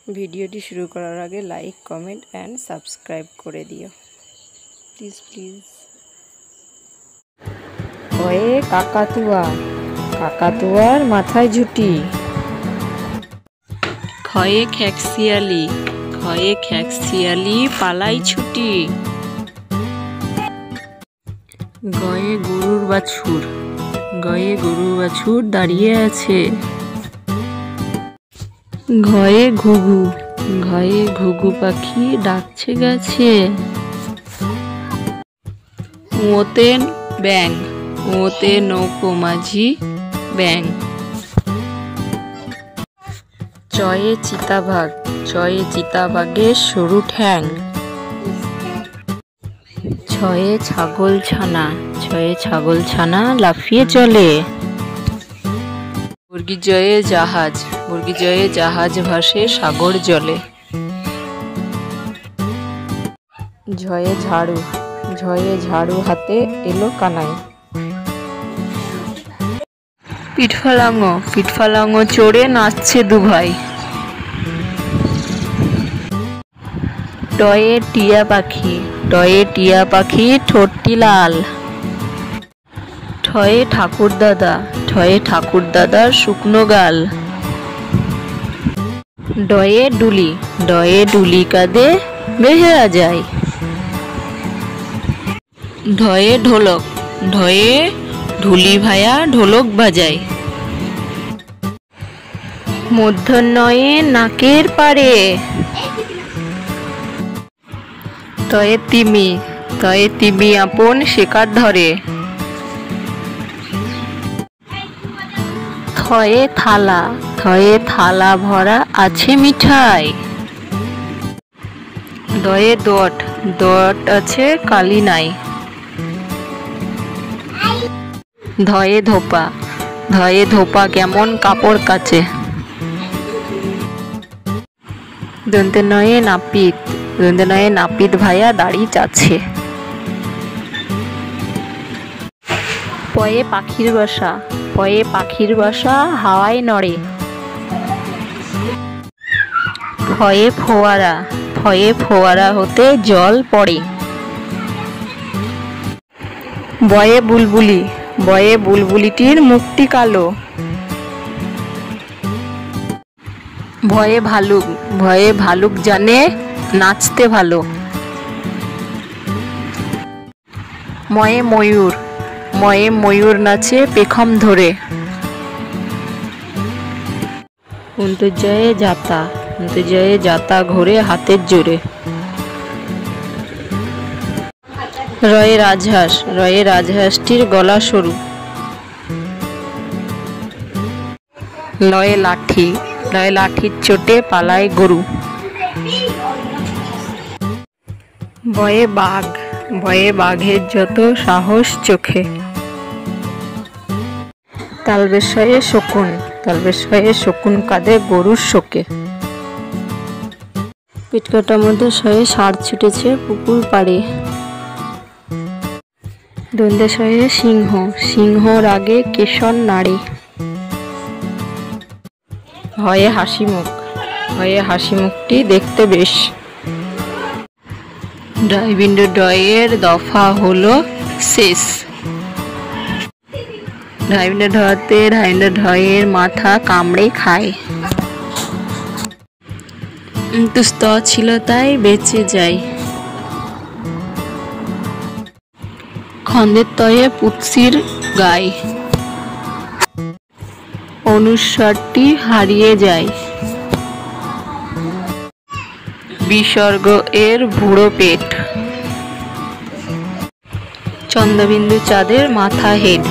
ভিডিওটি শুরু করার আগে লাইক, কমেন্ট অ্যান্ড সাবস্ক্রাইব করে দিও প্লিজ প্লিজ। ওয়ে কাকাতুয়া, কাকাতুয়ার মাথায় ঝুঁটি। খয়ে খ্যাকশিয়ালি, খয়ে খ্যাকশিয়ালি পালাই ছুটি। গয়ে গরুর বাছুর, গয়ে গরুর বাছুর দাঁড়িয়ে আছে। ঘয়ে ঘুঘু, ঘয়ে ঘুঘু পাখি ডাকছে গাছে। ওতে ব্যাং, ওতে নৌকো মাঝি ব্যাং। চয়ে চিতাবাঘ, চয়ে চিতাবাঘের সরু ঠ্যাং। ছয়ে ছাগল ছানা, ছয়ে ছাগল ছানা লাফিয়ে চলে। বর্গীজয়ে জাহাজ, বর্গীজয়ে জাহাজ ভাসে সাগর জলে। ঝয়ে ঝাড়ু, ঝয়ে ঝাড়ু হাতে এলো কানাই। পিঠফালাঙ্গ, পিঠফালাঙ্গ চড়ে নাচছে দুভাই। টয়ে টিয়া পাখি, টয়ে টিয়া পাখি ঠোঁটটি লাল। ঠয়ে ঠাকুর দাদা, ঠয়ে ঠাকুর দাদার শুকনো গাল। ডয়ে ডুলি, ডয়ে ডুলি কাঁধে বেহেরা যায়। ঢয়ে ঢোলক, ঢয়ে ঢুলি ভায়া ঢোলক বাজায়। মূর্ধন্যয়ে নাকের পাড়ে। তয়ে তিমি, তয়ে তিমি আপন শিকার ধরে। থয়ে থালা, থয়ে থালা ভরা আছে মিঠাই। দয়ে দোয়াট, দোয়াট আছে কালি নাই। ধয়ে ধোপা, ধয়ে ধোপা কেমন কাপড় কাচে। দন্তে নয়ে নাপিত, দন্তে নয়ে নাপিত ভাইয়া দাড়ি চাচ্ছে। পয়ে পাখির বাসা, পয়ে পাখির বাসা হাওয়ায় নড়ে। ফয়ে ফোয়ারা, ফয়ে ফোয়ারা হতে জল পড়ে। বয়ে বুলবুলি, বয়ে বুলবুলিটির মুখটি কালো। ভয়ে ভালুক, ভয়ে ভালুক জানে নাচতে ভালো। ময়ে ময়ূর, ময়ে ময়ূর নাচে পেখম ধরে। অন্তর্জয়ে যাতা, অন্তর্জয়ে যাতা ঘোরে হাতের জোরে। রয়ে রাজহাঁস, রয়ে রাজহাঁসটির গলা সরু। লয়ে লাঠি, লয়ে লাঠির চোটে পালায় গরু। বয়ে বাঘ, ভয়ে বাঘের যত সাহস চোখে। তালবেশয়ে শকুন, তালবেশয়ে শকুন কাঁধে গরুর শোকে। পিটকাটার মধ্যে শয়ে ষাঁড় ছুটেছে পুকুর পাড়ে। দন্তেশয়ে সিংহ, সিংহর আগে কেশর নাড়ে। হয়ে হাসি মুখ, হয়ে হাসি মুখটি দেখতে বেশ। ডয়বিন্দু ডয়ের দফা হলো শেষ। ঢাইবিন্দু ঢতে ঢাইবিন্দু ঢয়ের মাথা কামড়ে খায়। কিন্তু স্তর ছিল তাই বেঁচে যায়। খন্দের তয়ে পুৎসির গায়, অনুস্বারটি হারিয়ে যায়। বিসর্গ এর বুড়ো পেট। চন্দ্রবিন্দু চাঁদের মাথা হেড।